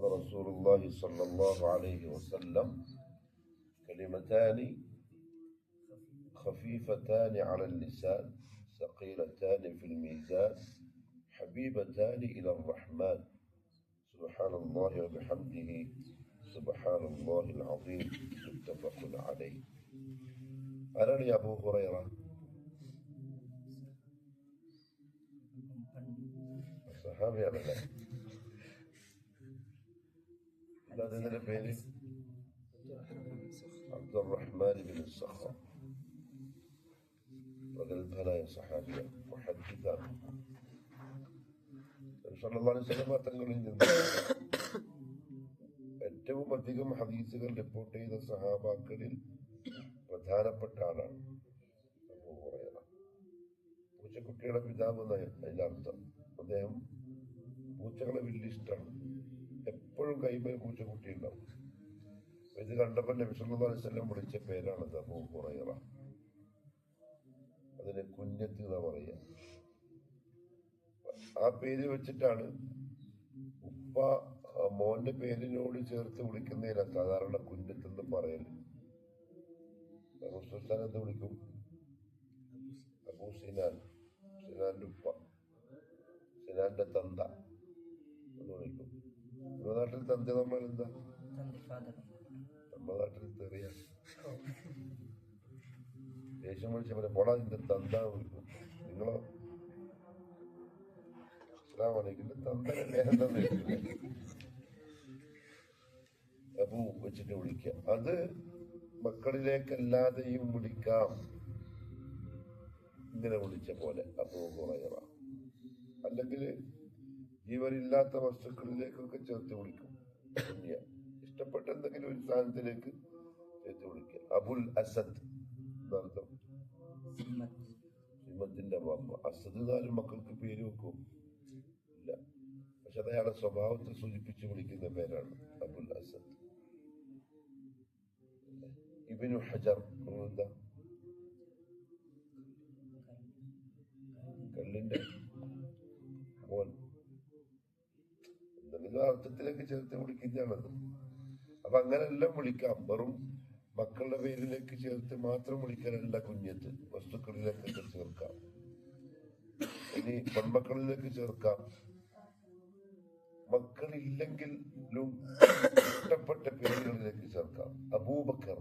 قال رسول الله صلى الله عليه وسلم: كلمتان خفيفتان على اللسان ثقيلتان في الميزان حبيبتان إلى الرحمن سبحان الله وبحمده سبحان الله العظيم متفق عليه. ആരാണ് അബൂ ഹുറൈറ? സഹാബിയാണല്ലേ. അതിന്റെ പേര് അബ്ദുറഹ്മാൻ ഇബ്നു സഖർ. പ്രഗത്ഭനായ സഹാബിയ, മുഹദ്ദിസാണ്. സല്ലല്ലാഹു അലൈഹി വസല്ലം തങ്ങളിൽ നിന്ന് ഏറ്റവും അധികം ഹദീസുകൾ റിപ്പോർട്ട് ചെയ്ത സഹാബാക്കളിൽ പ്രധാനപ്പെട്ട ആളാണ് അബൂ ഹുറൈറ. പൂച്ചക്കുട്ടിയുടെ പിതാവ് എന്നാണ് അതിന്റെ അർത്ഥം. അദ്ദേഹം പൂച്ചകളെ വലിയ ഇഷ്ടമാണ്. എപ്പോഴും കൈമേൽ പൂച്ചക്കുട്ടി ഉണ്ടാവും. ഇത് കണ്ടപ്പോൾ നബി സല്ലല്ലാഹു അലൈഹി വസല്ലം വിളിച്ച പേരാണത് അബൂ ഹുറൈറ. അതിന് കുഞ്ഞത്ത് എന്നാ പറയുക. ആ പേര് വെച്ചിട്ടാണ് ഉപ്പ മോന്റെ പേരിനോട് ചേർത്ത് വിളിക്കുന്നതിനാ സാധാരണ കുഞ്ഞത്ത് എന്ന് പറയല്. റസൂലുള്ളാഹി എന്ത് വിളിക്കും? അബൂ സിനാൻ, സിനാന്റെ ഉപ്പ, സിനാന്റെ തന്ത എന്ന് വിളിക്കും. നമ്മുടെ നാട്ടിൽ തന്ത നമ്മൾ എന്താ? നമ്മുടെ നാട്ടിൽ തെറിയ ദേഷ്യം വിളിച്ച പോലെ പോടാ നിന്റെ തന്ത വിളിക്കും. നിങ്ങളോ അസ്സലാമു തന്ത അബൂ വെച്ചിട്ട് വിളിക്കുക. അത് മക്കളിലേക്കല്ലാതെയും വിളിക്കാം. ഇങ്ങനെ വിളിച്ച പോലെ അബൂ ഹുറൈറ. അല്ലെങ്കിൽ ജീവനില്ലാത്ത വസ്തുക്കളിലേക്കൊക്കെ ചേർത്ത് വിളിക്കും. ഇഷ്ടപ്പെട്ട എന്തെങ്കിലും ഒരു സ്ഥാനത്തിലേക്ക് ചേർത്ത് വിളിക്കുക. അബുൽ അസദ് എന്നർത്ഥം. സിംഹത്തിന്റെ ബാപ്പ. അസദ് നാലും മക്കൾക്ക് പേര് വെക്കും ഇല്ല. പക്ഷെ അത് അയാളുടെ സ്വഭാവത്തെ സൂചിപ്പിച്ച് വിളിക്കുന്ന പേരാണ് അബുൽ അസദ്. ഇബ്നു ഹജർ എന്താ? കല്ലിന്റെ മോൻ. എന്തെങ്കിലും അർത്ഥത്തിലേക്ക് ചേർത്ത് വിളിക്കുന്നതാണത്. അപ്പൊ അങ്ങനെല്ലാം വിളിക്കാം. വെറും മക്കളുടെ പേരിലേക്ക് ചേർത്ത് മാത്രം വിളിക്കാനല്ല കുഞ്ഞത്ത്. വസ്തുക്കളിലേക്കൊക്കെ ചേർക്കാം. ഇനി പെൺമക്കളിലേക്ക് ചേർക്കാം. മക്കളില്ലെങ്കിലും ഇഷ്ടപ്പെട്ട പേരുകളിലേക്ക് ചേർക്കാം. അബൂബക്കർ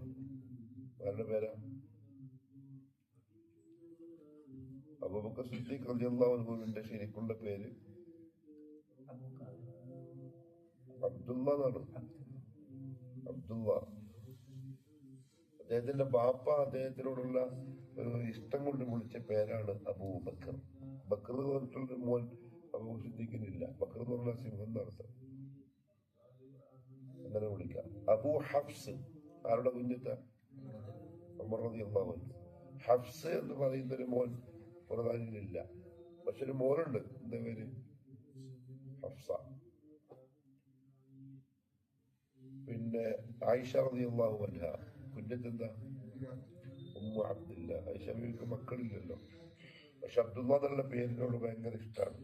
ആരുടെ പേരാ? അബൂബക്കർ സിദ്ദീഖ് റളിയല്ലാഹു അൻഹുവിന്റെ ശരിക്കുള്ള പേര് അബ്ദുള്ള എന്നാണ്. അബ്ദുള്ള. അദ്ദേഹത്തിന്റെ ബാപ്പ അദ്ദേഹത്തിനോടുള്ള ഒരു ഇഷ്ടം കൊണ്ട് വിളിച്ച പേരാണ് അബൂബക്കർ. ബക്കർ എന്ന് പറഞ്ഞിട്ടുള്ള മോൻ അബൂ സിദ്ദീഖിനില്ല. ബക്കർ എന്ന് പറഞ്ഞ സിംഹം നടത്താം. അങ്ങനെ വിളിക്കാം. അബൂ ഹഫ്സ് ആരുടെ കുഞ്ഞത്ത? ഉമർ റളിയല്ലാഹു അൻഹു. ഹഫ്സ് എന്ന് പറയുന്ന ഒരു മോൻ ഖുർആനിലില്ല. പക്ഷെ ഒരു മോനുണ്ട്. എന്താ പേര്? ഹഫ്സ. പിന്നെ ആയിഷ റളിയല്ലാഹു അൻഹ കുഞ്ഞത്ത് എന്താ? Umm Abdullah. ആയിഷ ബീവിക്ക് മക്കളില്ലല്ലോ. പക്ഷെ അബ്ദുള്ള എന്നുള്ള പേരിനോട് ഭയങ്കര ഇഷ്ടമാണ്.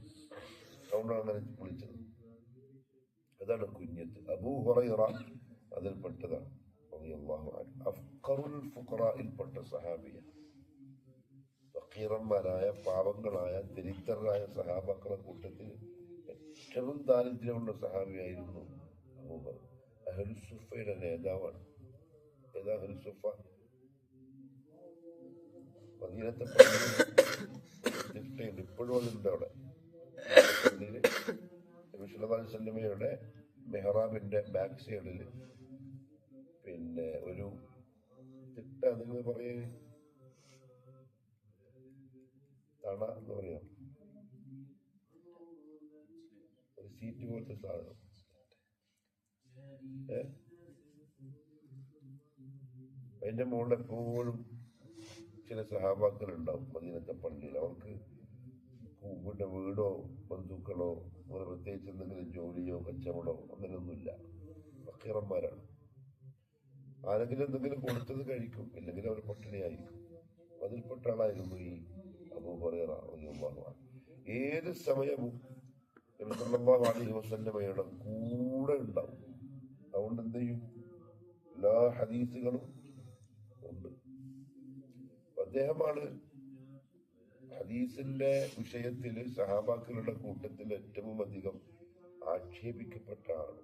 അതുകൊണ്ടാണ് അങ്ങനെ വിളിച്ചത്. അതാണ് കുഞ്ഞത്ത്. അബൂ ഹുറൈറ അതിൽപ്പെട്ടതാണ്. അഫ്ഖറുൽ ഫുഖറായിൽപ്പെട്ട സഹാബിയ. ഫഖീറന്മാരായ പാവങ്ങളായ ദരിദ്രരായ സഹാബാക്കളുടെ കൂട്ടത്തിൽ ഏറ്റവും ദാരിദ്ര്യമുള്ള സഹാബിയായിരുന്നു അബൂ ഹുറൈറ. അഹ്ലുസ്സുഫയുടെ നേതാവാണ്. ഏതാ അഹ്ലുസ്സുഫ? മദീനത്തെ പള്ളിയിൽ ഇപ്പോഴും അതുണ്ട്. അവിടെ പള്ളിയില് നബി സല്ലല്ലാഹു അലൈഹി വസല്ലമയുടെ മെഹ്റാബിന്റെ ബാക്ക് സൈഡിൽ പിന്നെ ഒരു തിട്ട, നിങ്ങൾ പറയ തണ എന്ന് പറയാം, ഒരു സീറ്റ് പോലത്തെ സാധനം. അതിന്റെ മുകളിൽ എപ്പോഴും ചില സഹാബാക്കൾ ഉണ്ടാവും മദീനത്തെ പള്ളിയിൽ. അവർക്ക് പിന്നെ വീടോ ബന്ധുക്കളോ അങ്ങനെ പ്രത്യേകിച്ച് എന്തെങ്കിലും ജോലിയോ കച്ചവടോ അങ്ങനെയൊന്നുമില്ല. ഫക്കീറന്മാരാണ്. ആരെങ്കിലും എന്തെങ്കിലും കൊടുത്തത് കഴിക്കും, ഇല്ലെങ്കിൽ അവർ പട്ടിണിയായിരിക്കും. അതിൽപ്പെട്ട ആളായിരുന്നു ഈ അബൂ ഹുറൈറ റളിയല്ലാഹു അൻഹു. ഏത് സമയവും നബി സല്ലല്ലാഹു അലൈഹി വസല്ലമയുടെ കൂടെ ഉണ്ടാവും. അതുകൊണ്ട് എന്ത് ചെയ്യും? എല്ലാ ഹദീസുകളും ഉണ്ട്. അദ്ദേഹമാണ് ഹദീസിന്റെ വിഷയത്തിൽ സഹാബാക്കളുടെ കൂട്ടത്തിൽ ഏറ്റവും അധികം ആക്ഷേപിക്കപ്പെട്ട ആളാണ്.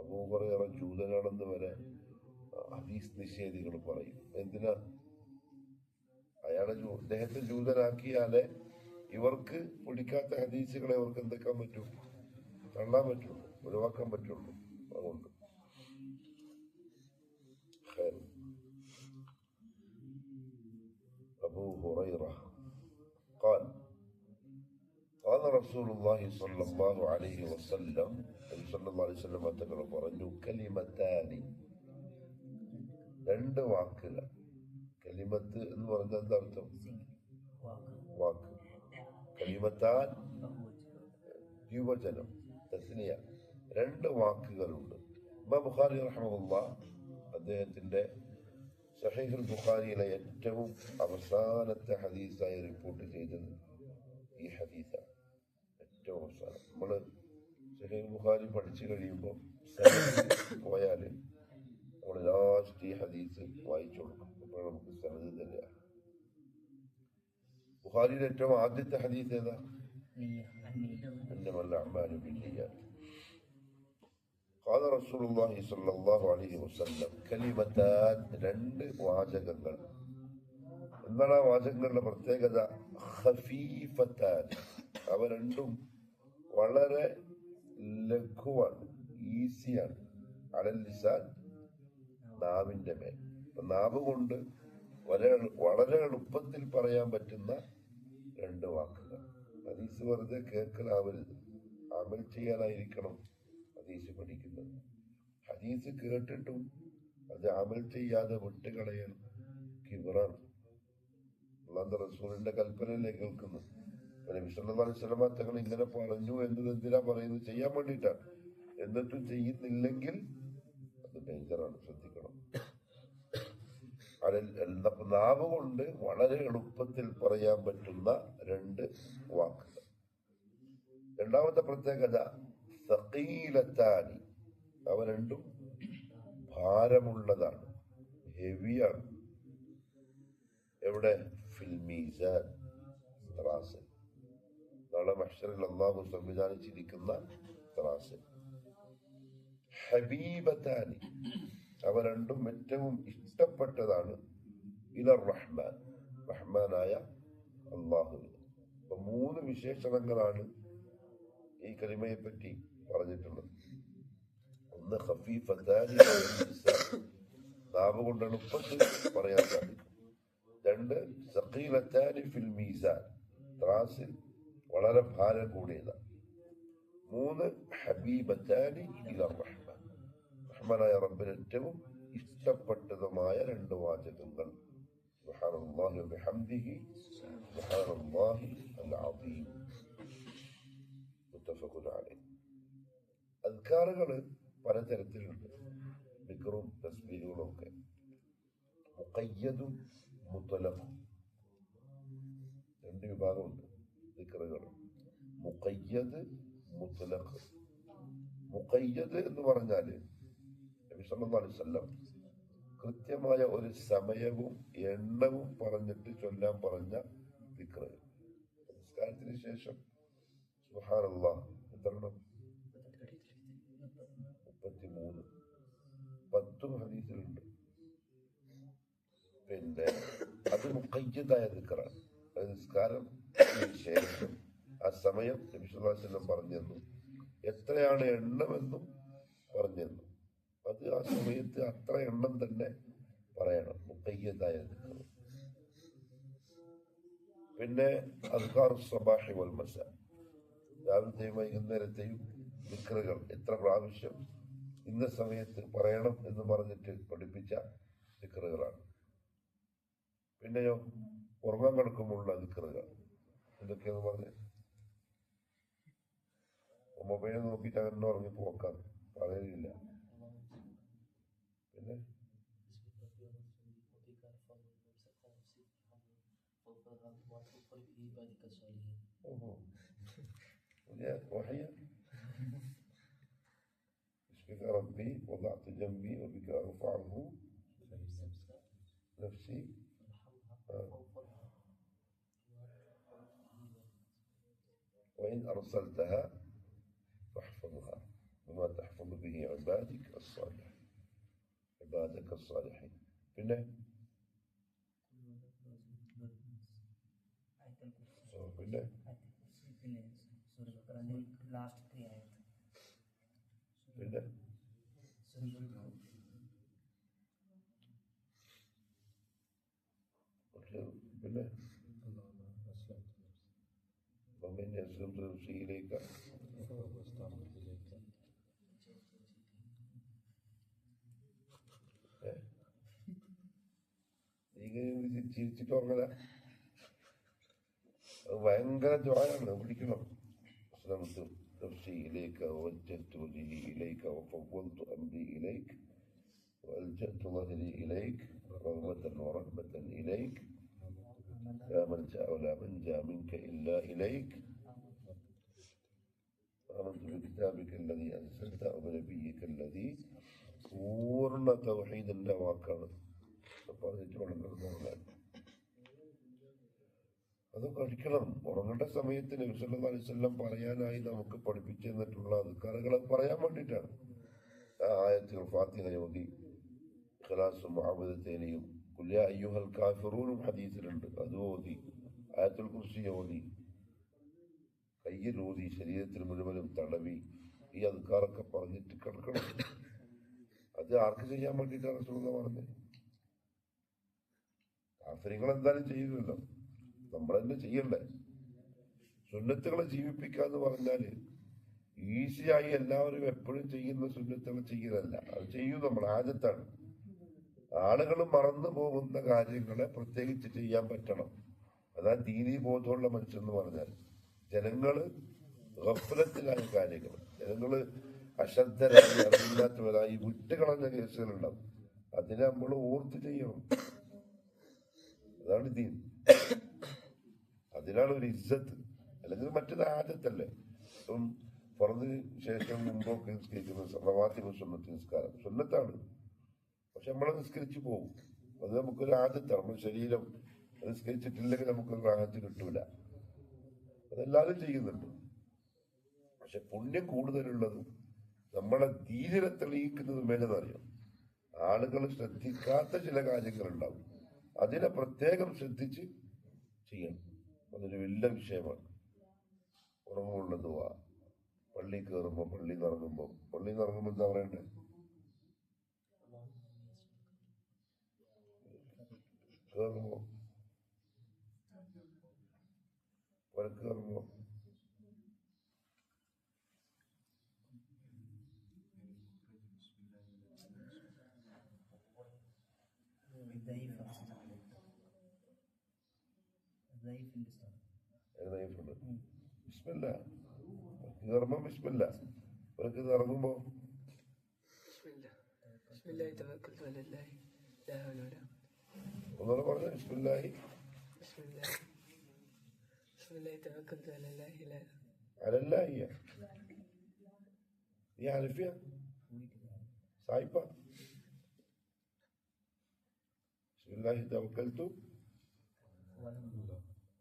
അബൂ ഹുറൈറ ജൂതനാണെന്ന് വരെ ഹദീസ് നിഷേധികൾ പറയും. എന്തിനാ? അദ്ദേഹത്തെ ജൂതനാക്കിയാലേ ഇവർക്ക് പിടിക്കാത്ത ഹദീസുകളെ അവർക്ക് എന്തെക്കാൻ പറ്റൂ? തള്ളാൻ പറ്റുള്ളൂ, ഒഴിവാക്കാൻ പറ്റുള്ളൂ. അതുകൊണ്ട് أبو هريرة قال قال رسول الله صلى الله عليه وسلم صلى الله عليه وسلم പറഞ്ഞു كلمتان രണ്ട് വാക്കുകൾ. കലിമത്ത് എന്ന് പറഞ്ഞാൽ എന്താ അർത്ഥം? വാക്ക്. കലിമത്താൻ ദ്വിവചനം, തസ്നിയ. രണ്ട് വാക്കുകളുണ്ട്. ഇമാം ബുഖാരി റഹ്മത്തുള്ളാഹി അദ്ദേഹത്തിന്റെ സഹീഹുൽ ബുഖാരിയിലെ ഏറ്റവും അവസാനത്തെ ഹദീസായി റിപ്പോർട്ട് ചെയ്തത് ഈ ഹദീസാണ്. ഏറ്റവും അവസാനം നമ്മൾ സഹീഹുൽ ബുഖാരി പഠിച്ചു കഴിയുമ്പോൾ പോയാൽ നമ്മൾ ലാസ്റ്റ് ഈ ഹദീസ് വായിച്ചു കൊടുക്കും. അപ്പോൾ നമുക്ക് സനദ് തരിക. ബുഖാരിയുടെ ഏറ്റവും ആദ്യത്തെ ഹദീസ് ഏതാ? ഇന്നമൽ അഅ്മാലു ബിന്നിയ്യാത്ത്. ഖാല റസൂലുള്ളാഹി സ്വല്ലല്ലാഹു അലൈഹി വസല്ലം കലിമത്താൻ, രണ്ട് വാചകങ്ങൾ. എന്താണ് ആ വാചകങ്ങളുടെ പ്രത്യേകത? ഖഫീഫത്താൻ, അവ രണ്ടും വളരെ ലഘുവാണ്, ഈസിയാണ്. അലൽ ലിസാൻ, നാവിന്റെ മേൽ. നാവ് കൊണ്ട് വളരെ എളുപ്പത്തിൽ പറയാൻ പറ്റുന്ന രണ്ട് വാക്കുകൾ. ഹദീസ് വെറുതെ കേൾക്കലാവരുത്, അമൽ ചെയ്യാനായിരിക്കണം ഹദീസ് പഠിക്കുന്നത്. ഹദീസ് കേട്ടിട്ടും അത് അമൽ ചെയ്യാതെ വിട്ടുകളയൽ കിബറാണ്. അല്ലാഹുവിന്റെ റസൂലിന്റെ കൽപ്പനയല്ലേ കേൾക്കുന്നത്. നബി സല്ലല്ലാഹു അലൈഹി വസല്ലം തങ്ങൾ ഇങ്ങനെ പറഞ്ഞു എന്നത് എന്തിനാ പറയുന്നത്? ചെയ്യാൻ വേണ്ടിയിട്ടാണ്. എന്നിട്ടും ചെയ്യുന്നില്ലെങ്കിൽ അത് ഡേഞ്ചറാണ്, ശ്രദ്ധിക്കണം. നാവ് കൊണ്ട് വളരെ എളുപ്പത്തിൽ പറയാൻ പറ്റുന്ന രണ്ട് വാക്കുകൾ. രണ്ടാമത്തെ പ്രത്യേകത സഖീലത്താനി, അവ രണ്ടും ഭാരമുള്ളതാണ്, ഹെവിയാണ്. എവിടെ? ഫിൽ മീസാൻ, ത്രാസ്. നാളെ മഹ്ശറിൽ അല്ലാഹു സംവിധാനിച്ചിരിക്കുന്ന ത്രാസ്. ഹബീബത്താനി, അവ രണ്ടും ഏറ്റവും ഇഷ്ടപ്പെട്ടതാണ് ഇലർ റഹ്മാൻ, റഹ്മാനായ അല്ലാഹുവിന്. അപ്പൊ മൂന്ന് വിശേഷണങ്ങളാണ് ഈ കലിമയെ പറ്റി പറഞ്ഞിട്ടുള്ളത്. ഒന്ന് ഖഫീഫത്താനി, നാവ് കൊണ്ട് എളുപ്പത്തിൽ പറയാൻ സാധിക്കും. രണ്ട് സഖീലത്താനി ഫിൽ മീസാൻ, ത്രാസിൽ വളരെ ഭാരം കൂടിയതാണ്. മൂന്ന് ഹബീബത്താനി ഇലർ റഹ്മാൻ, റഹ്മാനായ റബ്ബിന് ഏറ്റവും ഇഷ്ടപ്പെട്ടതുമായ രണ്ട് വാചകങ്ങൾ. സുബ്ഹാനല്ലാഹി വബിഹംദിഹി സുബ്ഹാനല്ലാഹി അൽ അദീം. മുത്തഫഖുൻ അലൈഹി. അദ്കാറുകൾ പലതരത്തിലുണ്ട്, ദിക്റും തസ്ബീഹുകളും ഒക്കെ. മുഖയ്യദും മുത്ലഖും, രണ്ട് വിഭാഗമുണ്ട് ദിക്റുകൾ. മുഖയ്യദ്, മുത്ലഖ്. മുഖയ്യദ് എന്ന് പറഞ്ഞാൽ നബി സല്ലല്ലാഹു അലൈഹി വസല്ലം കൃത്യമായ ഒരു സമയവും എണ്ണവും പറഞ്ഞിട്ട് ചൊല്ലാൻ പറഞ്ഞ ദിക്ർ. നമസ്കാരത്തിന് ശേഷം സുബ്ഹാനല്ലാഹ് എത്രണ്ണം? 33. 10 ഹദീസിലുണ്ട്. പിന്നെ അത് മുഖയ്യദായ ദിക്റാണ്. അത് നിസ്കാരത്തിന് ശേഷം ആ സമയം നബി സല്ലല്ലാഹു അലൈഹി വസല്ലം പറഞ്ഞു തന്നു. എത്രയാണ് എണ്ണമെന്നും പറഞ്ഞു തന്നു. അത് ആ സമയത്ത് അത്ര എണ്ണം തന്നെ പറയണം, മുഖയ്യദായ ദിക്ർ. പിന്നെ അദ്കാറു സ്വബാഹി വൽ മസാ, രാവിലത്തെയും വൈകുന്നേരത്തെയും ദിക്റുകൾ എത്ര പ്രാവശ്യം ഇന്ന സമയത്ത് പറയണം എന്ന് പറഞ്ഞിട്ട് പഠിപ്പിച്ച ദിക്റുകളാണ്. പിന്നെയോ ഉറങ്ങാൻ കിടക്കുമ്പോഴുള്ള ദിക്റുകൾ എന്തൊക്കെയാന്ന് പറഞ്ഞ് മൊബൈൽ നോക്കിയിട്ട് അങ്ങനെ ഉറങ്ങി പോക്കാൻ പറയുന്നില്ല. പിന്നെ وحي باسمك ربي وضعت جنبي وبك أرفعه نفسي وإن أرسلتها فاحفظها بما تحفظ به عبادك الصالحين പിന്നെ പിന്നെ പിന്നെ പിന്നെ ومن يسلم نفسي إليك ചിരിച്ചിട്ട് ഉറങ്ങല ഭയങ്കര ദ്വാരാണ് പിടിക്കണം نفسي إليك ووجهت وجهي إليك وفوضت أمري إليك وألجأت ظهري إليك رغبة ورهبة إليك لا ملجأ ولا منجا منك إلا إليك آمنت بكتابك الذي أنزلت وبنبيك الذي പൂർണ്ണ തൗഹീദിന്റെ വാക്കാണ്. അത് പഠിക്കണം. ഉറങ്ങേണ്ട സമയത്ത് നബി സല്ലല്ലാഹു അലൈഹി വസല്ലം പറയാനായി നമുക്ക് പഠിപ്പിച്ചു തന്നിട്ടുള്ള അദ്കാറുകളെ പറയാൻ വേണ്ടിയിട്ടാണ്. ആ ആയത്തുകൾ ഫാത്തിഹ ഓതി, ഇഖ്ലാസും മുഅവ്വദതൈനിയും ഖുൽ യാ അയ്യുഹൽ കാഫിറൂനും ഹദീസിലുണ്ട്. അത് ഓതി, ആയത്തുൽ കുർസി ഓതി, കയ്യിൽ ഊതി, ശരീരത്തിൽ മുഴുവനും തടവി ഈ അദ്കാറൊക്കെ പറഞ്ഞിട്ട് കിടക്കണം. അത് ആർക്ക് ചെയ്യാൻ വേണ്ടിയിട്ടാണ് റസൂലുള്ളാഹി പറഞ്ഞത്? കാഫിറുകൾ എന്തായാലും ചെയ്യില്ലല്ലോ, നമ്മൾ തന്നെ ചെയ്യണ്ടേ. സുന്നത്തുകളെ ജീവിപ്പിക്കാന്ന് പറഞ്ഞാല് ഈസിയായി എല്ലാവരും എപ്പോഴും ചെയ്യുന്ന സുന്നത്തുകൾ ചെയ്യലല്ല. അത് ചെയ്യും നമ്മൾ, ആദ്യത്താണ്. ആളുകൾ മറന്നു പോകുന്ന കാര്യങ്ങളെ പ്രത്യേകിച്ച് ചെയ്യാൻ പറ്റണം. അതാ ദീനീ ബോധമുള്ള മനുഷ്യൻ എന്ന് പറഞ്ഞാൽ. ജനങ്ങള് ഗഫ്ലത്തിലായ കാര്യങ്ങൾ, ജനങ്ങള് അശ്രദ്ധരായി അറിയില്ലാത്തവരായി വിട്ടുകളഞ്ഞ കേസുകളുണ്ടാവും. അതിനെ നമ്മൾ ഓർത്ത് ചെയ്യണം. അതാണ് ദീൻ. അതിനാണ് ഒരു ഇസ്സത്ത്. അല്ലെങ്കിൽ മറ്റൊരു ആദത്തല്ലേ. ഇപ്പം പുറത്തിന് ശേഷം മുമ്പൊക്കെ നിസ്കരിക്കുന്ന സലവാത്തി സുന്നത്ത് നിസ്കാരം സുന്നത്താണ്. പക്ഷെ നമ്മളെ നിസ്കരിച്ചു പോകും. അത് നമുക്കൊരു ആദത്താണ്. നമ്മുടെ ശരീരം നിസ്കരിച്ചിട്ടില്ലെങ്കിൽ നമുക്കൊരു റാഹത്ത് കിട്ടൂല. അതെല്ലാവരും ചെയ്യുന്നുണ്ട്. പക്ഷെ പുണ്യം കൂടുതലുള്ളതും നമ്മളെ ദീനിനെ തെളിയിക്കുന്നതും വേണ്ടതറിയാം. ആളുകൾ ശ്രദ്ധിക്കാത്ത ചില കാര്യങ്ങളുണ്ടാവും. അതിനെ പ്രത്യേകം ശ്രദ്ധിച്ച് ചെയ്യണം. അതൊരു വലിയ വിഷയമാണ്. ഉറങ്ങുള്ള ദുആ, പള്ളി കയറുമ്പോൾ, പള്ളി നിറങ്ങുമ്പോൾ എന്താ പറയണ്ടേ? കയറുമ്പോ കയറുമ്പോ ബിസ്മില്ലാ കയറുമ്പോ ബിസ്മില്ലാ. അവർക്ക് ഇറങ്ങുമ്പോ ഒന്നുകൂടെ പറഞ്ഞ ബിസ്മില്ലാഹി അലല്ലാഹിയ നീ ഹനഫിയ സായിപ്പ ബിസ്മില്ലാഹി തവക്കൽതു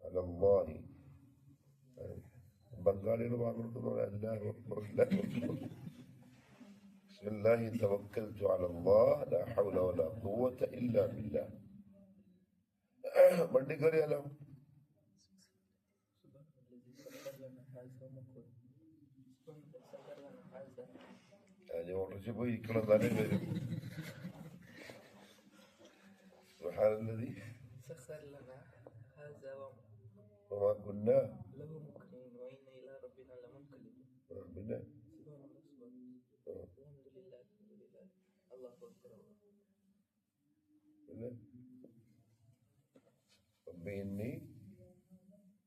അലല്ലാഹി. ബംഗാളികൾ പറഞ്ഞിട്ട് അല്ലാഹു അക്ബർ ബിസ്മില്ലാഹി തവക്കൽതു അലല്ലാഹ് ലാ ഹൗല വലാ ഖുവത ഇല്ലാ ബില്ലാഹ്. വണ്ടി കയറിയാലോ? ഓട്ടോറിച്ച് പോയി ഇരിക്കണം, തന്നെ വരും. സുബ്ഹാനല്ലദീ വമാ കുന്നാ പിന്നെ ربي إني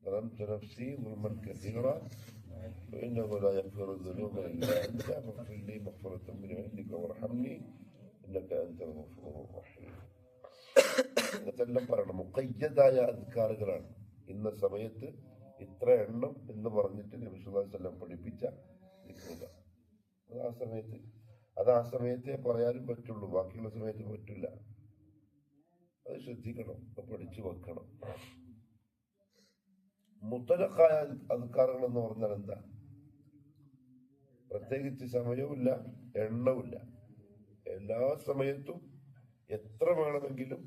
ظلمت نفسي ظلما كثيرا وإنه لا يغفر الذنوب إلا أنت فاغفر لي مغفرة من عندك وارحمني إنك أنت الغفور الرحيم. ഇതെല്ലാം പറയണം. മുഖയ്യതായ അദ്കാറുകളാണ്. ഇന്ന സമയത്ത് ഇത്ര എണ്ണം എന്ന് പറഞ്ഞിട്ട് നബി സല്ലല്ലാഹു അലൈഹി വസല്ലം പഠിപ്പിച്ച ദിക്റുക. അത് ആ സമയത്തേ പറയാനും പറ്റുള്ളൂ, ബാക്കിയുള്ള സമയത്ത് പറ്റില്ല. അത് ശ്രദ്ധിക്കണം, പഠിച്ചു വെക്കണം. മുത്തലഖായ അദ്കാറുകൾ എന്ന് പറഞ്ഞാൽ എന്താ? പ്രത്യേകിച്ച് സമയവുമില്ല, എണ്ണവുമില്ല, എല്ലാ സമയത്തും എത്ര വേണമെങ്കിലും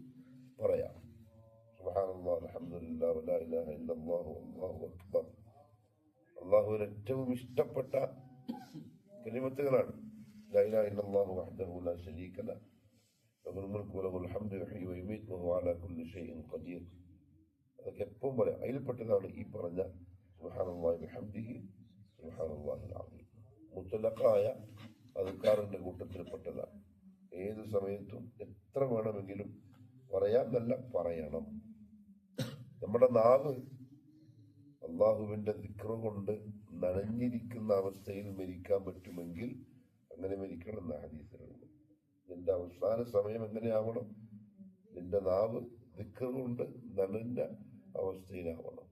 പറയാം. സുബ്ഹാനല്ലാഹ്, അൽഹംദുലില്ലാഹ്, വലാ ഇലാഹ ഇല്ലല്ലാഹു, അല്ലാഹു അക്ബർ. അല്ലാഹുവിന് ഏറ്റവും ഇഷ്ടപ്പെട്ട കലിമത്തുകളാണ് ലാ ഇലാഹ ഇല്ലല്ലാഹു വഹ്ദഹു ലാ ശരീക ലഹു ലഹുൽ മുൽക്കു വലഹുൽ ഹംദു യുഹ്യി വയുമീതു വഹുവ അലാ കുല്ലി ഷൈഇൻ ഖദീർ. അതൊക്കെ എപ്പോഴും പറയാം. അതിൽപ്പെട്ടതാണ് ഈ പറഞ്ഞ സുബ്ഹാനല്ലാഹി ബിഹംദിഹി സുബ്ഹാനല്ലാഹിൽ അസീം. മുത്തലഖായ അദ്കാറിന്റെ കൂട്ടത്തിൽപ്പെട്ടതാണ്. ഏത് സമയത്തും എത്ര വേണമെങ്കിലും പറയാം എന്നല്ല, പറയണം. നമ്മുടെ നാവ് അള്ളാഹുവിന്റെ ദിക്റ് കൊണ്ട് നനഞ്ഞിരിക്കുന്ന അവസ്ഥയിൽ മരിക്കാൻ പറ്റുമെങ്കിൽ അങ്ങനെ മരിക്കണം എന്ന ഹദീസിലുണ്ട്. നിന്റെ അവസാന സമയം എങ്ങനെയാവണം? നിന്റെ നാവ് ദിക്റ് കൊണ്ട് നനഞ്ഞ അവസ്ഥയിലാവണം.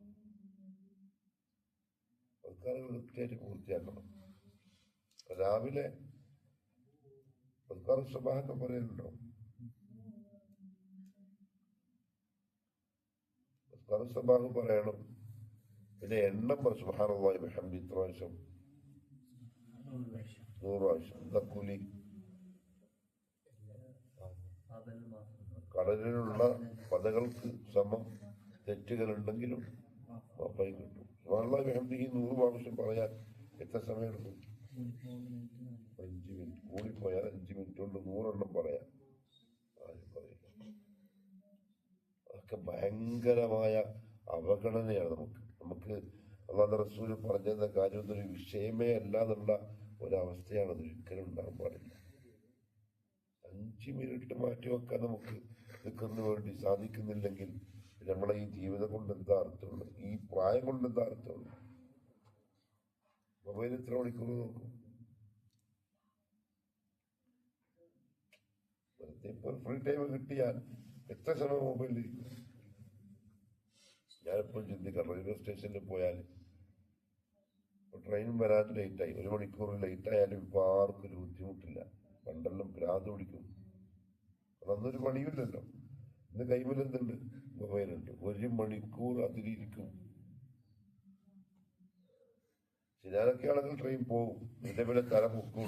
അദ്കാറുകൾ കൃത്യമായിട്ട് പൂർത്തിയാക്കണം. രാവിലെ അദ്കാർ സബാഹൊക്കെ പറയലുണ്ടോ? അദ്കാർ സബാഹ് പറയണം. പിന്നെ എണ്ണം സുബ്ഹാനല്ലാഹി ബിഹംദിഹി ഇത്ര പ്രാവശ്യം, 100 പ്രാവശ്യം. എന്താ കൂലി? കടലിലുള്ള പദകൾക്ക് സമം തെറ്റുകൾ ഉണ്ടെങ്കിലും മാപ്പായി കിട്ടും. സുബ്ഹാനല്ലാഹി ബിഹംദിഹി 100 പ്രാവശ്യം പറയാൻ എത്ര സമയം എടുക്കും? 5 മിനിറ്റ്. കൂടിപ്പോയാൽ 5 മിനിറ്റ് കൊണ്ട് 100 എണ്ണം പറയാം. ആരും പറയില്ല. അതൊക്കെ ഭയങ്കരമായ അവഗണനയാണ്. നമുക്ക് അല്ലാഹുവിന്റെ റസൂൽ പറഞ്ഞ കാര്യം ഒരു വിഷയമേ അല്ല എന്നുള്ള ഒരവസ്ഥയാണ്. അത് ഒരിക്കലും ഉണ്ടാകാൻ പാടില്ല. 5 മിനിറ്റ് മാറ്റി വെക്കാൻ നമുക്ക് ദിക്റിന് വേണ്ടി സാധിക്കുന്നില്ലെങ്കിൽ നമ്മളെ ഈ ജീവിതം കൊണ്ട് എന്താ അർത്ഥമുള്ളത്? ഈ പ്രായം കൊണ്ട് എന്താ അർത്ഥമുള്ളത്? മൊബൈൽ എത്ര മണിക്കൂർ നോക്കും? ഇപ്പോൾ ഫ്രീ ടൈം കിട്ടിയാൽ എത്ര സമയം മൊബൈലിൽ ഇരിക്കും? ഞാനിപ്പോൾ ചിന്തിക്കാം, റെയിൽവേ സ്റ്റേഷനിൽ പോയാൽ ട്രെയിൻ വരാൻ ലേറ്റായി, 1 മണിക്കൂർ ലേറ്റ് ആയാലും ഇപ്പൊ ആർക്കും ഒരു ബുദ്ധിമുട്ടില്ല. പണ്ടെല്ലാം ഭ്രാന്ത് പിടിക്കും. അതൊന്നൊരു പണിയില്ലല്ലോ. ഇന്ന് കൈമിൽ എന്തുണ്ട്? മൊബൈലുണ്ട്. 1 മണിക്കൂർ അതിലിരിക്കും. ചിലരൊക്കെ ആണെങ്കിൽ ട്രെയിൻ പോകും, ഇതിന്റെ പിന്നെ തല പൊക്കും.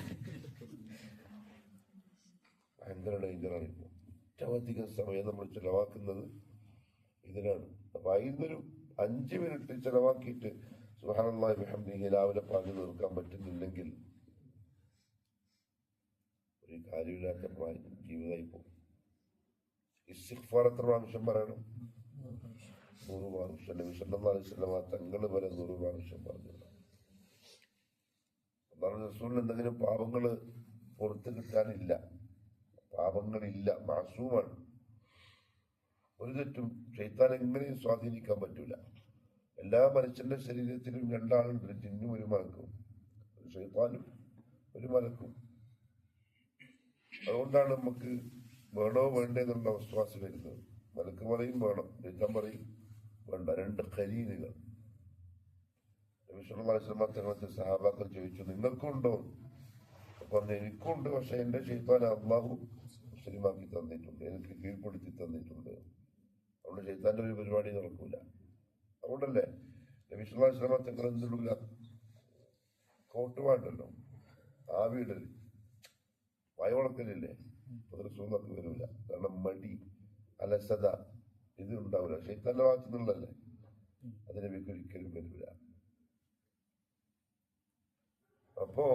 ഭയങ്കര ഡേഞ്ചറാണ്. ഇപ്പോൾ ഏറ്റവും അധികം സമയം നമ്മൾ ചെലവാക്കുന്നത് ഇതിനാണ്. അപ്പൊ അതിനൊരു 5 മിനിറ്റ് ചെലവാക്കിയിട്ട് സുബ്ഹാനല്ലാഹി ബിഹംദിഹി രാവിലെ പറഞ്ഞു തീർക്കാൻ പറ്റുന്നില്ലെങ്കിൽ ഒരു കാര്യമില്ലാത്ത ജീവിതമായി പോകും. ഇസ്തിഗ്ഫാർ എത്ര പ്രാവശ്യം പറയണം? 100 പ്രാവശ്യം. നബി സല്ലല്ലാഹു അലൈഹി വസല്ലം തങ്ങൾ വരെ 100 പ്രാവശ്യം പറഞ്ഞില്ല. അല്ലാഹു റസൂൽ എന്തെങ്കിലും പാപങ്ങൾ പുറത്ത് കിട്ടാനില്ല, പാപങ്ങളില്ല, മാസൂമാണ്. ഒരു തെറ്റും ശൈത്താൻ എങ്ങനെയും സ്വാധീനിക്കാൻ പറ്റൂല. എല്ലാ മനുഷ്യന്റെ ശരീരത്തിലും 2 ആളുണ്ട്, ഒരു ജിന്നും ഒരു മലക്കും, ഒരു ശൈത്താനും ഒരു മലക്കും. അതുകൊണ്ടാണ് നമുക്ക് വേണോ വേണ്ടേ എന്നുള്ള വിശ്വാസം വരുന്നത്. മലക്ക് പറയും വേണം, ശൈത്താൻ പറയും വേണ്ട. 2 ഖരീനുകൾ. നബി സല്ലല്ലാഹു അലൈഹി വസല്ലം തങ്ങളുടെ സഹാബാക്കൾ ചോദിച്ചു, നിങ്ങൾക്കുണ്ടോ? പറഞ്ഞു, എനിക്കുണ്ട്. പക്ഷെ എന്റെ ശൈത്താൻ അല്ലാഹു മുസ്ലിമാക്കി തന്നിട്ടുണ്ട്, എനിക്ക് കീഴ്പ്പെടുത്തി തന്നിട്ടുണ്ട്. അതുകൊണ്ട് ശൈത്താന്റെ ഒരു പരിപാടി നടക്കൂല. അതുകൊണ്ടല്ലേ നബി സല്ലല്ലാഹു അലൈഹി വസല്ലം തങ്ങൾ എന്തിടൂല? കോട്ടുപാണ്ടല്ലോ, ആ വീടല് വയവളക്കലില്ലേ, അത് റസൂലുള്ളാഹിക്ക് വരൂല. കാരണം മടി, അലസത ഇത് ഉണ്ടാവില്ല. ശൈത്താന്റെ ഭാഗത്തു നിന്നുള്ളല്ലേ, അത് നബിക്ക് ഒരിക്കലും വരൂല. അപ്പോ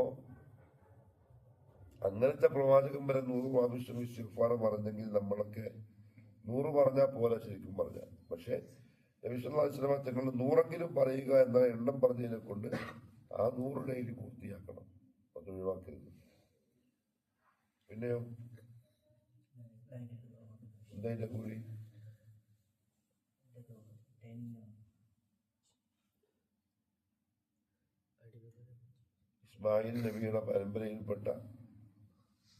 അങ്ങനത്തെ പ്രവാചകൻ വരെ 100 പ്രാവശ്യം ഇസ്തിഗ്ഫാർ പറഞ്ഞെങ്കിൽ നമ്മളൊക്കെ 100 പറഞ്ഞാൽ പോലെ ശരിക്കും പറഞ്ഞാൽ. പക്ഷെ നബി സല്ലല്ലാഹു അലൈഹി വസല്ലം തങ്ങൾ 100എങ്കിലും പറയുക എന്ന എണ്ണം പറഞ്ഞതിനെ കൊണ്ട് ആ 100 ഡെയിലി പൂർത്തിയാക്കണം. അത് ഒഴിവാക്കരുത്. പിന്നെയോ എന്താ കൂലി? ഇസ്മായിൽ നബിയുടെ പരമ്പരയിൽപ്പെട്ട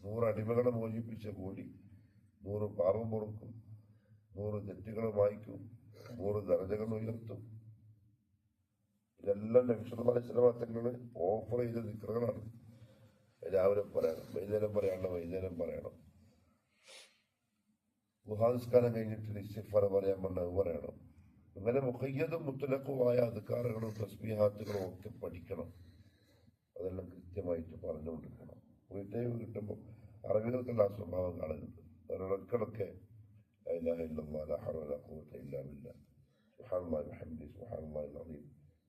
100 അടിമകളെ മോചിപ്പിച്ച കൂലി, 100 പാപം പൊറുക്കും, 100 തെറ്റുകൾ മായ്ക്കും, 100 ദർജകൾ ഉയർത്തും. ഇതെല്ലാം നബി സല്ലല്ലാഹു അലൈഹി വസല്ലം തങ്ങൾ ഓഫർ ചെയ്ത ദിക്റുകളാണ്. രാവിലെ പറയണം, വൈകുന്നേരം പറയണം, വൈകുന്നേരം പറയണം. ഗുഹാനിസ്കാരം കഴിഞ്ഞിട്ട് ഇസ്തിഗ്ഫാർ പറയാൻ പറഞ്ഞത് പറയണം. അങ്ങനെ മുഖയ്യതും മുത്തലക്കുമായ അദ്കാറുകളും തസ്ബീഹാത്തുകളും ഒക്കെ പഠിക്കണം. അതെല്ലാം കൃത്യമായിട്ട് പറഞ്ഞുകൊണ്ടിരിക്കണം. വീട്ടിൽ കിട്ടുമ്പോൾ അറബികൾക്കുള്ള ആ സ്വഭാവം കാണുന്നുണ്ട്. അവരിടക്കിടക്ക്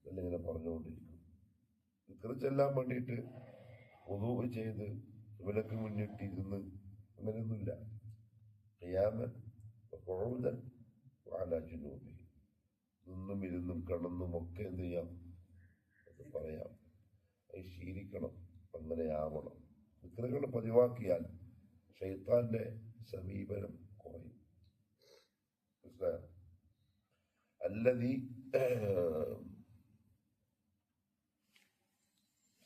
എന്നിങ്ങനെ പറഞ്ഞുകൊണ്ടിരിക്കും. ദിക്ർ ചെല്ലാൻ വേണ്ടിയിട്ട് വുദൂ ചെയ്ത് വിലക്ക് മുന്നിട്ടിരുന്ന് അങ്ങനെയൊന്നുമില്ല. ഖിയാമൻ വഖുഊദൻ വഅലാ ജുനൂബിഹിം, നിന്നും ഇരുന്നും കിടന്നും ഒക്കെ എന്ത് ചെയ്യാം, അത് പറയാം. അത് ശീലിക്കണം, അങ്ങനെ ആവണം. ദിക്റുകൾ പതിവാക്കിയാൽ ശൈത്താന്റെ സമീപനം കുറയും. മനസ്സിലായോ? അല്ലദീ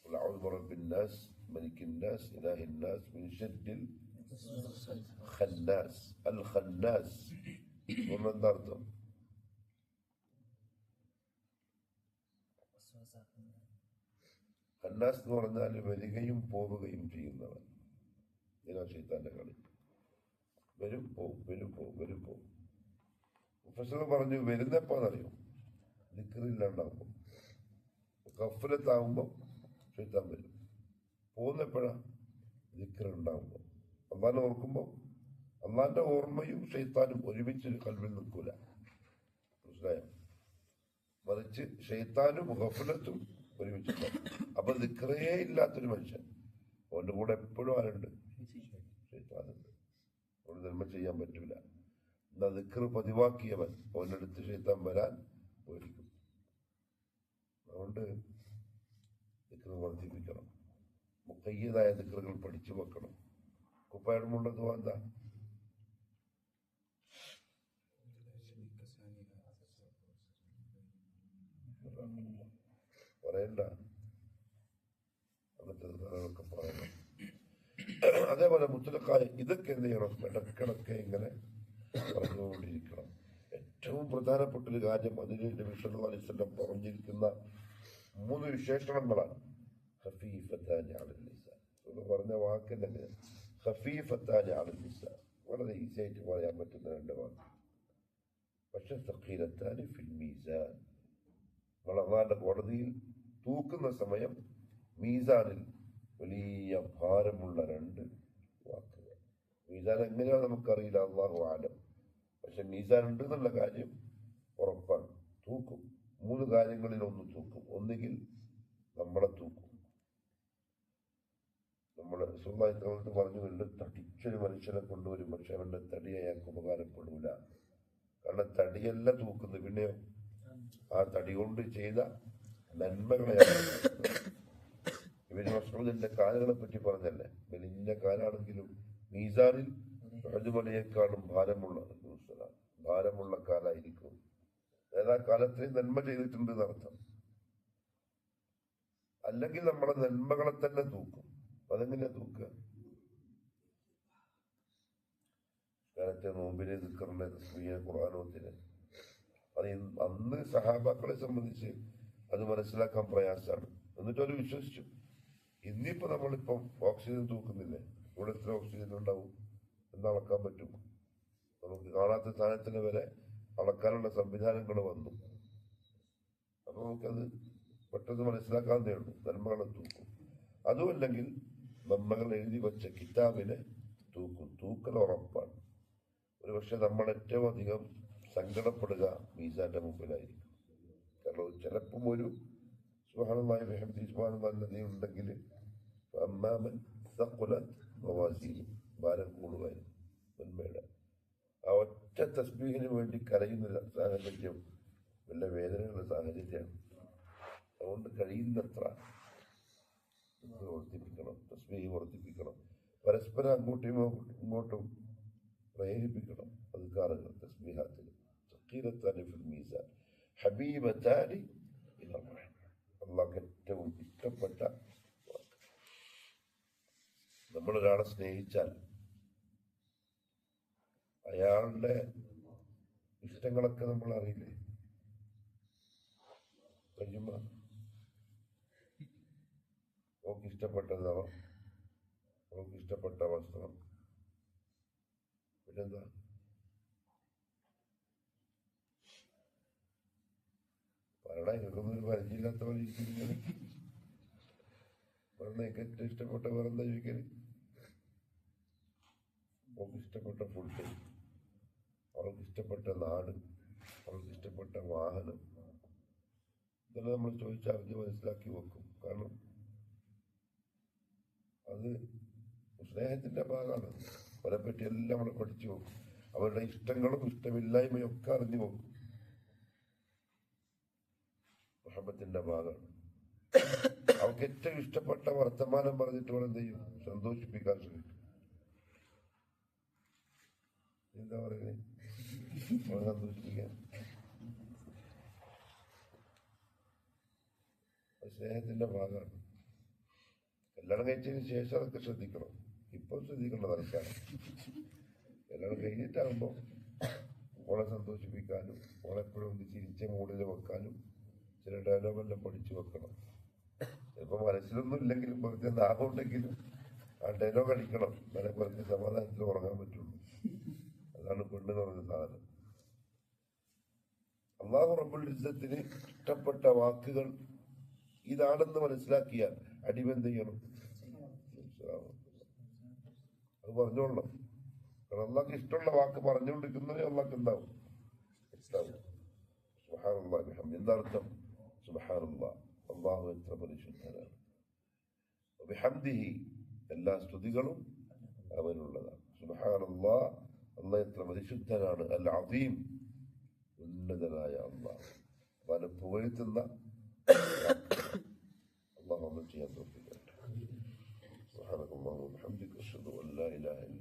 അഊദു ബിറബ്ബിന്നാസ് മലിക്കിന്നാസ് ഇലാഹിന്നാസ് മിൻ ശർരിൽ ഖന്നാസ്. അൽ ഖന്നാസ് എന്താ അർത്ഥം? ഖന്നാസ് എന്ന് പറഞ്ഞാൽ വരികയും പോവുകയും ചെയ്യുന്നവൻ. ഇതിനാ ശൈത്താന്റെ കളി. വരും പോവും, വരും പോവും, വരും പോവും. മുഫസ്സിർ പറഞ്ഞു വരുന്നപ്പോന്നറിയും, ദിക്റില്ലാണ്ടാവുമ്പോ, ഗഫലത്താവുമ്പോ ശൈത്താൻ വരും. പോകുന്നെപ്പോഴാ? ദിക്റുണ്ടാവുമ്പോ. അള്ളാഹിനെ ഓർക്കുമ്പോ അള്ളാഹിന്റെ ഓർമ്മയും ശൈത്താനും ഒരുമിച്ച് കൽവിൽ നിൽക്കൂല. മനസ്സിലായോ? മറിച്ച് ശൈത്താനും ഗഫലത്തും ഒരുമിച്ചുണ്ടാവും. അപ്പൊ ദിക്റേ ഇല്ലാത്തൊരു മനുഷ്യൻ, അവന്റെ കൂടെ എപ്പോഴും ആരുണ്ട്? ശൈത്താനുണ്ട്. അവന് നന്മ ചെയ്യാൻ പറ്റൂല. എന്നാ ദിക്ർ പതിവാക്കിയവൻ അവൻ്റെ അടുത്ത് ശൈത്താൻ വരാൻ പേടിക്കും. അതുകൊണ്ട് ദിക്ർ വർദ്ധിപ്പിക്കണം. മുഖയ്യതായ ദിക്റുകൾ പഠിച്ചു വെക്കണം. കുപ്പായമുള്ളത് എന്താ? പറയണ്ട, അങ്ങനത്തെ കാര്യങ്ങളൊക്കെ പറയണം. അതേപോലെ മുത്തലക്കായ ഇതൊക്കെ എന്ത് ചെയ്യണം? ഇടക്കിടക്കെ ഇങ്ങനെ പറഞ്ഞുകൊണ്ടിരിക്കണം. ഏറ്റവും പ്രധാനപ്പെട്ടൊരു കാര്യം അതിൽ നബി സല്ലല്ലാഹു അലൈഹി വസല്ലം പറഞ്ഞിരിക്കുന്ന 3 വിശേഷണങ്ങളാണ്. ഖഫീഫത്താനി അലൽ ലിസാൻ എന്ന് പറഞ്ഞ വാക്കിന്റെ ഖഫീഫത്താനി അലൽ ലിസാൻ, വളരെ ഈസി ആയിട്ട് പറയാൻ പറ്റുന്ന 2 വാക്ക്. പക്ഷെ സഖീലത്താനി ഫിൽ മീസാൻ, അള്ളാഹുവിന്റെ കോടതിയിൽ തൂക്കുന്ന സമയം മീസാനിൽ വലിയ ഭാരമുള്ള 2 വാക്കുകൾ. മീസാൻ എങ്ങനെയാണ് നമുക്കറിയില്ല, അള്ളാഹു ആലം. പക്ഷെ മീസാൻ ഉണ്ട് എന്നുള്ള കാര്യം ഉറപ്പാണ്. തൂക്കും. 3 കാര്യങ്ങളിൽ ഒന്ന് തൂക്കും. ഒന്നുകിൽ നമ്മളെ തൂക്കും. നമ്മളെ സുഖമായിട്ട് പറഞ്ഞുകൊണ്ട് തടിച്ചൊരു മനുഷ്യനെ കൊണ്ടുവരും, പക്ഷെ അവന്റെ തടി അയാൾക്ക് ഉപകാരപ്പെടൂല. കാരണം തടിയല്ല തൂക്കുന്നത്, പിന്നെയോ ആ തടി കൊണ്ട് ചെയ്ത നന്മകളെയാണ്. ഇവര് മസ്ഊദിന്റെ കാലുകളെ പറ്റി പറഞ്ഞല്ലേ, വലിയ കാലാണെങ്കിലും മീസാനിൽ അഴുമലയേക്കാളും ഭാരമുള്ള കാലായിരിക്കും. ഏതാ കാലത്തിൽ നന്മ ചെയ്തിട്ടുണ്ട് എന്നർത്ഥം. അല്ലെങ്കിൽ നമ്മളെ നന്മകളെ തന്നെ തൂക്കും. അതെങ്ങനെയാ തൂക്കുക? കാലത്തെ നോമ്പിനെ, ദിക്റിനെ, തസ്ബീഹിനെ, ഖുർആനോത്തിനെ, അത് അന്ന് സഹാബാക്കളെ സംബന്ധിച്ച് അത് മനസ്സിലാക്കാൻ പ്രയാസമാണ്. എന്നിട്ട് അവർ വിശ്വസിച്ചു. ഇന്നിപ്പോ നമ്മളിപ്പം ഓക്സിജൻ തൂക്കുന്നില്ലേ? ഇവിടെ എത്ര ഓക്സിജൻ ഉണ്ടാവും എന്ന് അളക്കാൻ പറ്റും? നമുക്ക് കാണാത്ത സ്ഥാനത്തിന് വരെ അളക്കാനുള്ള സംവിധാനങ്ങൾ വന്നു. അപ്പൊ നമുക്കത് പെട്ടെന്ന് മനസ്സിലാക്കാവുന്നേ ഉള്ളൂ. നന്മകളെ തൂക്കും. അതുമല്ലെങ്കിൽ നന്മകൾ എഴുതി വെച്ച കിതാബിനെ തൂക്കും. തൂക്കൽ ഉറപ്പാണ്. ഒരു പക്ഷെ നമ്മൾ ഏറ്റവും അധികം സങ്കടപ്പെടുക മീസാന്റെ മുമ്പിലായിരിക്കും. കാരണം ചിലപ്പം ഒരു സുബ്ഹാനല്ലാഹി വബിഹംദിഹി സുബ്ഹാനല്ലാഹി ഉണ്ടെങ്കിൽ അമ്മാമൻ സഖുലത് മവാസീനു, ഭാരം കൂടുമായിരുന്നു നന്മയുടെ. ആ ഒറ്റ തസ്ബീഹിന് വേണ്ടി കരയുന്ന സാഹചര്യം വല്ല വേദനയുള്ള സാഹചര്യമാണ്. അതുകൊണ്ട് കഴിയുന്നത്ര വർദ്ധിപ്പിക്കണം, തസ്ബീഹ് വർദ്ധിപ്പിക്കണം. പരസ്പരം അങ്ങോട്ടും ഇങ്ങോട്ടും പ്രേരിപ്പിക്കണം. അദ്കാറുകൾ, തസ്ബീഹാത്തിൽ സഖീലത്താനി ഫിൽ മീസാൻ ഹബീബത്താനി ഇലർ റഹ്മാൻ, അല്ലാഹുവിന് ഏറ്റവും ഇഷ്ടപ്പെട്ട വാക്ക്. നമ്മളൊരാളെ സ്നേഹിച്ചാൽ അയാളുടെ ഇഷ്ടങ്ങളൊക്കെ നമ്മൾ അറിയില്ലേ? കഴിയുമ്പോ അവൾക്ക് ഇഷ്ടപ്പെട്ട നിറം, അവൾക്ക് ഇഷ്ടപ്പെട്ട വസ്ത്രം, പിന്നെന്താ പറയണ കേൾക്കുന്നൊരു പരിചയമില്ലാത്ത പോലെ ഇരിക്കുന്നത്. പറഞ്ഞ ഏറ്റവും ഇഷ്ടപ്പെട്ട വേറെന്താ ചോദിക്കല്? അവൾക്ക് ഇഷ്ടപ്പെട്ട ഫുഡ്, അവൾക്ക് ഇഷ്ടപ്പെട്ട നാട്, അവൾക്ക് ഇഷ്ടപ്പെട്ട വാഹനം, ഇതെല്ലാം നമ്മൾ ചോദിച്ചറിഞ്ഞ് മനസ്സിലാക്കി വെക്കും. കാരണം അത് സ്നേഹത്തിന്റെ ഭാഗമാണ്. അവരെപ്പറ്റി എല്ലാം നമ്മൾ പഠിച്ചു പോകും. അവരുടെ ഇഷ്ടങ്ങളും ഇഷ്ടമില്ലായ്മയും ഒക്കെ അറിഞ്ഞു പോകും. മുഹബത്തിന്റെ ഭാഗമാണ്. അവർക്ക് ഏറ്റവും ഇഷ്ടപ്പെട്ട വർത്തമാനം പറഞ്ഞിട്ട് അവൾ എന്ത് ചെയ്യും? സന്തോഷിപ്പിക്കാൻ ശ്രമിക്കും. എന്താ പറയുന്നത്? അവളെ സന്തോഷിപ്പിക്കാൻ. സ്നേഹത്തിന്റെ ഭാഗമാണ്. കല്യാണം കഴിച്ചതിന് ശേഷം അതൊക്കെ ശ്രദ്ധിക്കണം. ഇപ്പം ശ്രദ്ധിക്കണം തൽക്കാലം. കല്യാണം കഴിഞ്ഞിട്ടാകുമ്പോൾ ഓളെ സന്തോഷിപ്പിക്കാനും ഓളെപ്പോഴും ഒന്ന് ചിരിച്ച മൂടിൽ വെക്കാനും ചില ഡയലോഗെല്ലാം പഠിച്ചു വെക്കണം. ചിലപ്പോൾ മനസ്സിലൊന്നും ഇല്ലെങ്കിലും കുറച്ച് ദാഹമുണ്ടെങ്കിലും ആ ഡയലോഗ് അടിക്കണം. എന്നാലേ കുറച്ച് സമാധാനത്തിൽ ഉറങ്ങാൻ പറ്റുള്ളൂ. അതാണ് പെണ്ണ് എന്ന് പറഞ്ഞ സാധനം. അല്ലാഹു റബ്ബുൽ ഇസ്സത്തിന് ഇഷ്ടപ്പെട്ട വാക്കുകൾ ഇതാണെന്ന് മനസ്സിലാക്കിയാൽ അടിമെന്ത് ചെയ്യണം? അത് പറഞ്ഞോളണം. കാരണം അള്ളാഹ്ക്ക് ഇഷ്ടമുള്ള വാക്ക് പറഞ്ഞുകൊണ്ടിരിക്കുന്നതിന് അള്ളാഹ്ക്ക് എന്താവും? സുബ്ഹാനല്ലാഹ് ബിഹംദിഹി. എന്താ അർത്ഥം? സുബ്ഹാനല്ലാഹ്, അള്ളാഹു എത്ര പരിശുദ്ധനാണ്. ബിഹംദിഹി, എല്ലാ സ്തുതികളും അവനുള്ളതാണ്. സുബ്ഹാനല്ലാഹ്, അള്ളാഹ് എത്ര പരിശുദ്ധനാണ്. അൽ അദീം, ഉന്നതനായ അള്ളാഹ്. അവനെ പുകഴ്ത്തുന്ന അള്ളാഹു ഒന്നും ചെയ്യാൻ തോന്നില്ല. സുബ്ഹാനല്ലാഹി വബിഹംദിഹി, അശ്ഹദു അൻ ലാ ഇലാഹ ഇല്ല